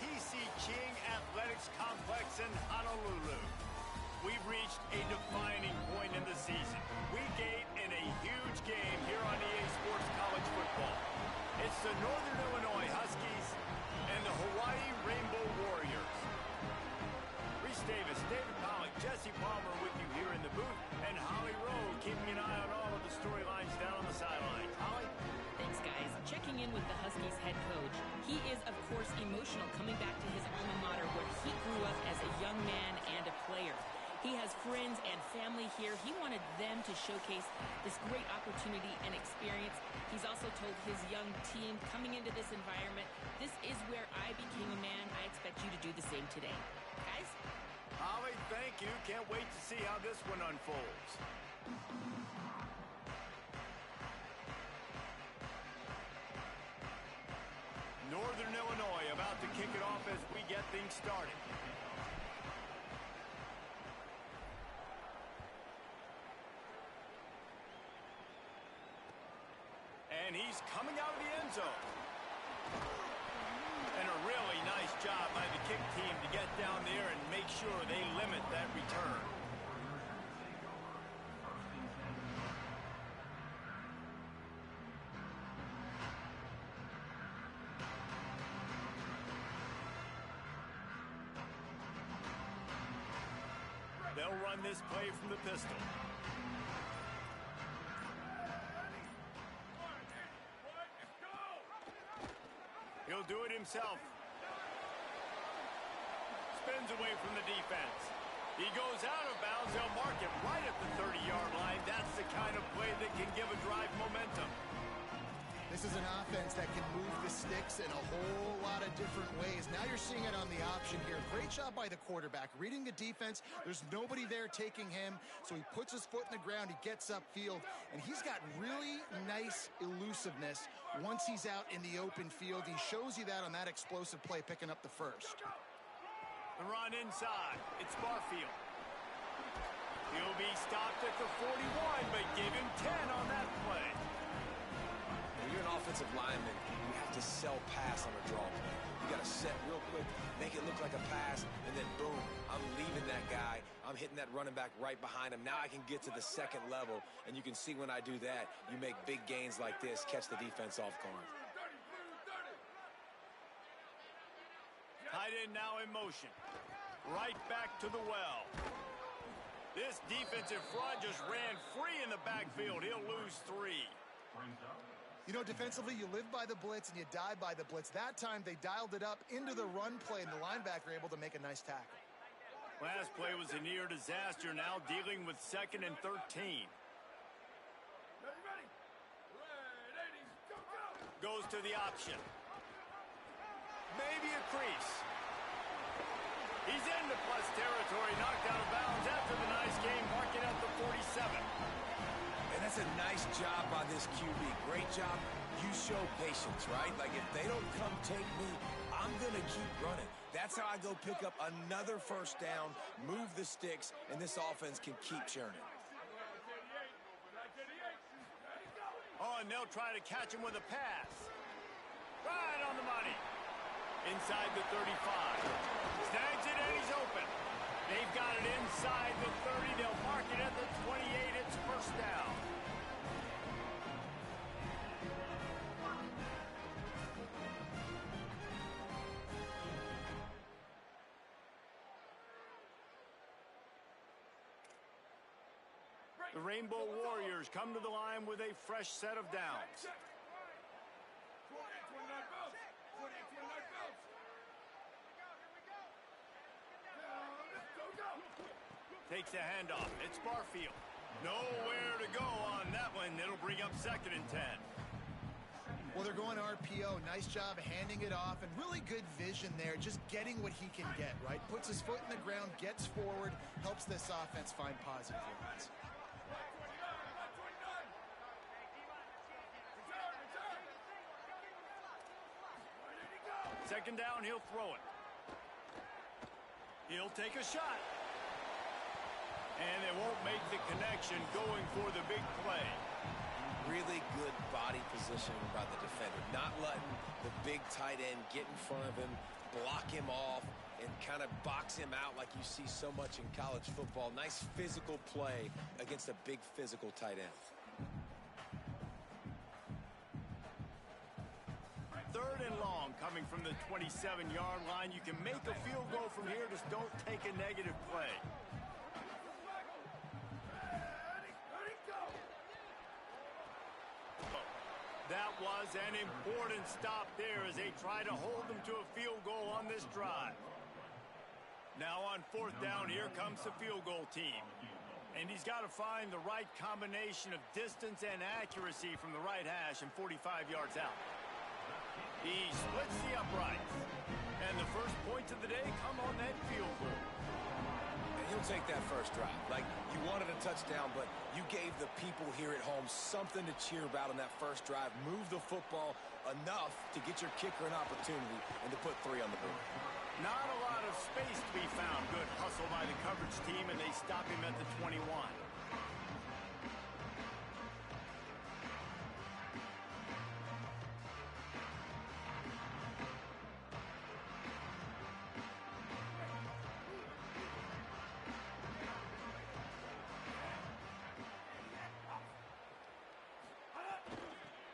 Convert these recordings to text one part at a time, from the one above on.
TC Ching Athletics Complex in Honolulu. We've reached a defining point in the season. Week 8 in a huge game here on EA Sports College Football. It's the Northern Illinois Huskies and the Hawaii Rainbow Warriors. Reese Davis, David Pollock, Jesse Palmer with you here in the booth, and Holly Rowe keeping an eye on all of the storylines down on the sidelines. Holly? Thanks, guys. Checking in with the Huskies head coach. He is, of course, emotional coming back to his alma mater where he grew up as a young man and a player. He has friends and family here. He wanted them to showcase this great opportunity and experience. He's also told his young team coming into this environment, this is where I became a man. I expect you to do the same today. Guys? Holly, thank you. Can't wait to see how this one unfolds. Northern Illinois about to kick it off as we get things started. And he's coming out of the end zone. And a really nice job by the kick team to get down there and make sure they limit that return. They'll run this play from the pistol. He'll do it himself. Spins away from the defense. He goes out of bounds. They'll mark it right at the 30-yard line. That's the kind of play that can give a drive momentum. This is an offense that can move the sticks in a whole lot of different ways. Now you're seeing it on the option here. Great job by the quarterback. Reading the defense. There's nobody there taking him. So he puts his foot in the ground. He gets upfield. And he's got really nice elusiveness once he's out in the open field. He shows you that on that explosive play, picking up the first. The run inside. It's Barfield. He'll be stopped at the 41, but give him 10 on that play. When you're an offensive lineman, you have to sell pass on a draw play. You got to set real quick, make it look like a pass, and then boom, I'm leaving that guy. I'm hitting that running back right behind him. Now I can get to the second level, and you can see when I do that, you make big gains like this, catch the defense off guard. Tight end now in motion. Right back to the well. This defensive front just ran free in the backfield. He'll lose 3. You know, defensively, you live by the blitz and you die by the blitz. That time, they dialed it up into the run play, and the linebacker able to make a nice tackle. Last play was a near disaster, now dealing with 2nd and 13. Goes to the option. Maybe a crease. He's into plus territory, knocked out of bounds after the nice game, marking at the 47. And that's a nice job by this QB. Great job. You show patience, right? Like, if they don't come take me, I'm going to keep running. That's how I go pick up another first down, move the sticks, and this offense can keep churning. Oh, and they'll try to catch him with a pass. Right on the money. Inside the 35. Snags it, and he's open. They've got it inside the 30. They'll mark it at the 28. It's first down. The Rainbow Warriors come to the line with a fresh set of downs. Takes a handoff. It's Barfield. Nowhere to go on that one. It'll bring up 2nd and 10. Well, they're going RPO. Nice job handing it off, and really good vision there, just getting what he can get, right? Puts his foot in the ground, gets forward, helps this offense find positive moments. Second down, he'll throw it. He'll take a shot. And they won't make the connection, going for the big play. Really good body positioning by the defender. Not letting the big tight end get in front of him, block him off and kind of box him out like you see so much in college football. Nice physical play against a big physical tight end. Third and long coming from the 27-yard line. You can make a field goal from here, just don't take a negative play. That was an important stop there as they try to hold them to a field goal on this drive. Now on fourth down, here comes the field goal team. And he's got to find the right combination of distance and accuracy from the right hash and 45 yards out. He splits the uprights. And the first points of the day come on that field goal. And he'll take that first drive. Like, you wanted a touchdown, but you gave the people here at home something to cheer about on that first drive. Move the football enough to get your kicker an opportunity and to put 3 on the board. Not a lot of space to be found. Good hustle by the coverage team, and they stop him at the 21.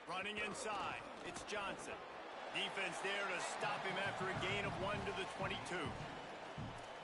Running inside, it's Johnson. Defense there to stop him after a gain of 1 to the 22.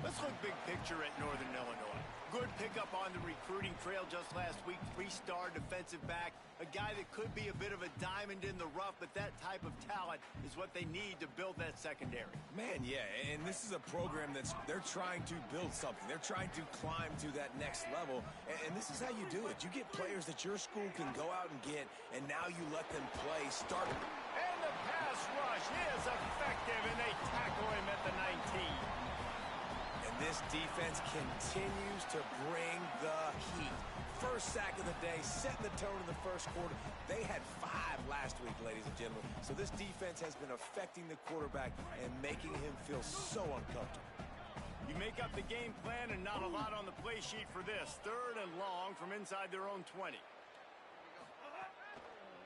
Let's look big picture at Northern Illinois. Good pickup on the recruiting trail just last week. 3-star defensive back, a guy that could be a bit of a diamond in the rough, but that type of talent is what they need to build that secondary. Man, yeah, and this is a program they're trying to build something. They're trying to climb to that next level, and this is how you do it. You get players that your school can go out and get, and now you let them play, start. And the pass rush is effective, and they tackle him at the 19. This defense continues to bring the heat. First sack of the day, setting the tone in the first quarter. They had 5 last week, ladies and gentlemen. So this defense has been affecting the quarterback and making him feel so uncomfortable. You make up the game plan and not a lot on the play sheet for this. Third and long from inside their own 20.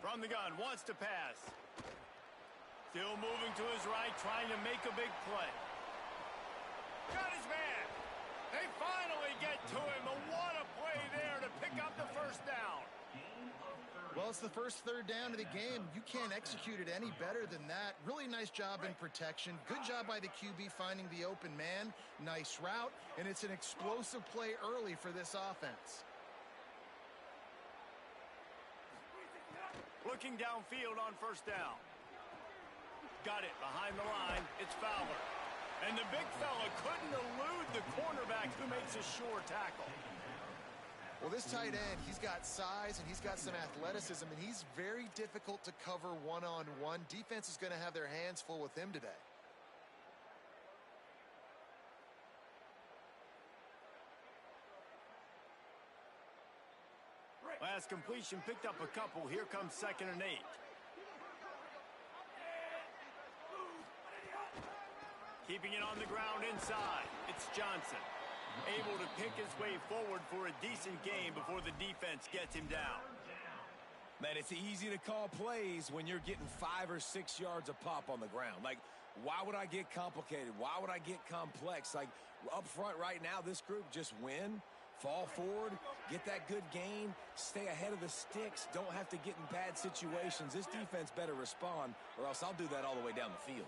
From the gun, wants to pass. Still moving to his right, trying to make a big play. Got his man. They finally get to him. What a play there to pick up the first down. Well, it's the first third down of the game. You can't execute it any better than that. Really nice job in protection. Good job by the QB finding the open man. Nice route, and it's an explosive play early for this offense. Looking downfield on first down. Got it behind the line. It's Fowler. And the big fella couldn't elude the cornerback who makes a sure tackle. Well, this tight end, he's got size and he's got some athleticism, and he's very difficult to cover one-on-one. Defense is going to have their hands full with him today. Last completion picked up a couple. Here comes 2nd and 8. Keeping it on the ground inside. It's Johnson. Able to pick his way forward for a decent game before the defense gets him down. Man, it's easy to call plays when you're getting 5 or 6 yards a pop on the ground. Like, why would I get complicated? Why would I get complex? Like, up front right now, this group just win, fall forward, get that good gain, stay ahead of the sticks, don't have to get in bad situations. This defense better respond, or else I'll do that all the way down the field.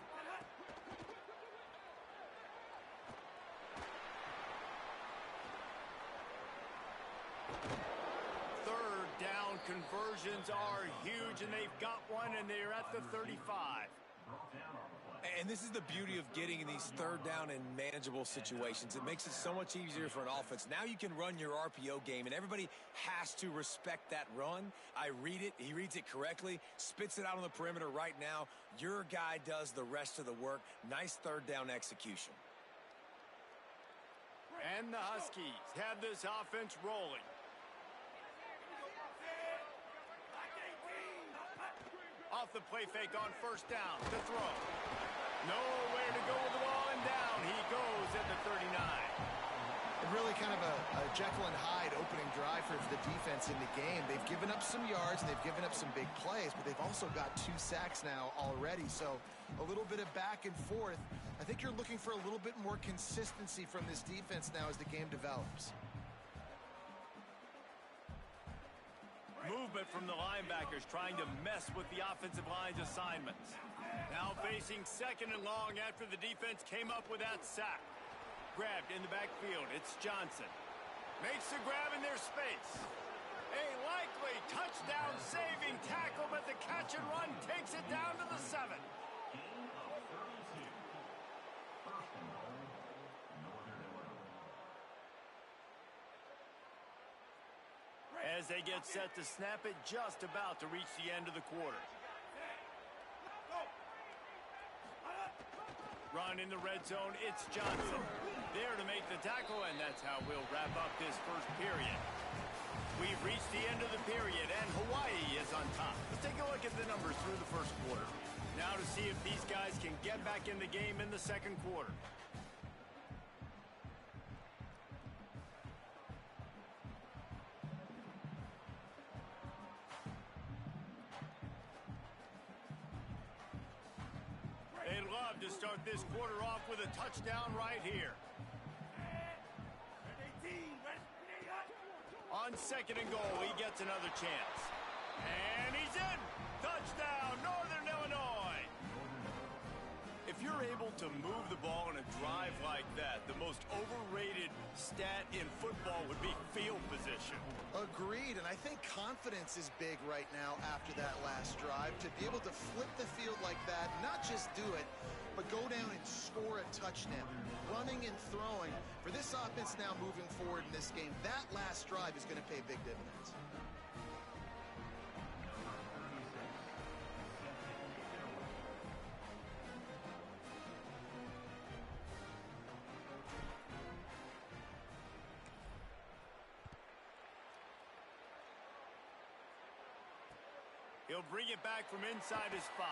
Third down conversions are huge, and they've got one, and they're at the 35. And this is the beauty of getting in these third down and manageable situations. It makes it so much easier for an offense. Now you can run your RPO game, and everybody has to respect that run. I read it. He reads it correctly, spits it out on the perimeter right now. Your guy does the rest of the work. Nice third down execution. And the Huskies have this offense rolling. Off the play fake on first down to throw. Nowhere to go with the ball, and down he goes at the 39. And really kind of a Jekyll and Hyde opening drive for the defense in the game. They've given up some yards, and they've given up some big plays, but they've also got 2 sacks now already. So a little bit of back and forth. I I think you're looking for a little bit more consistency from this defense now as the game develops. Movement from the linebackers trying to mess with the offensive line's assignments. Now facing second and long after the defense came up with that sack. Grabbed in the backfield. It's Johnson. Makes the grab in their space. A likely touchdown-saving tackle, but the catch and run takes it down to the 7. As they get set to snap it, just about to reach the end of the quarter. Run in the red zone, it's Johnson. There to make the tackle, and that's how we'll wrap up this first period. We've reached the end of the period, and Hawaii is on top. Let's take a look at the numbers through the first quarter. Now to see if these guys can get back in the game in the second quarter. They'd love to start this quarter off with a touchdown right here. On second and goal, he gets another chance. And he's in! Touchdown, Northern Illinois! If you're able to move the ball in a drive like that, the most overrated stat in football would be field position. Agreed, and I think confidence is big right now after that last drive. To be able to flip the field like that, not just do it, but go down and score a touchdown. Running and throwing. For this offense now moving forward in this game, that last drive is going to pay big dividends. He'll bring it back from inside his 5.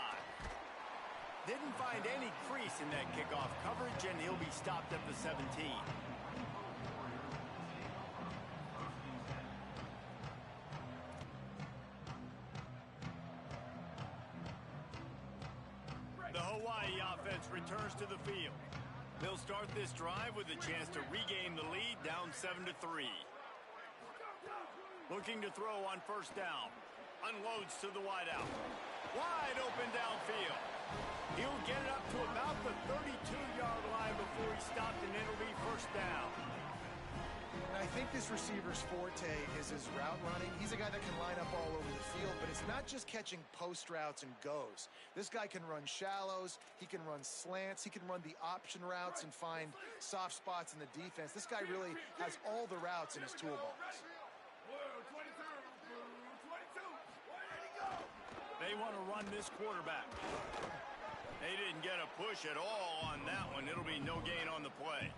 Didn't find any crease in that kickoff coverage, and he'll be stopped at the 17. The Hawaii offense returns to the field. They'll start this drive with a chance to regain the lead, down 7-3. Looking to throw on first down. Unloads to the wideout. Wide open downfield. He'll get it up to about the 32-yard line before he stopped, and it'll be first down. I think this receiver's forte is his route running. He's a guy that can line up all over the field, but it's not just catching post routes and goes. This guy can run shallows, he can run slants, he can run the option routes and find soft spots in the defense. This guy really has all the routes in his toolbox. They want to run this quarterback. They didn't get a push at all on that one. It'll be no gain on the play.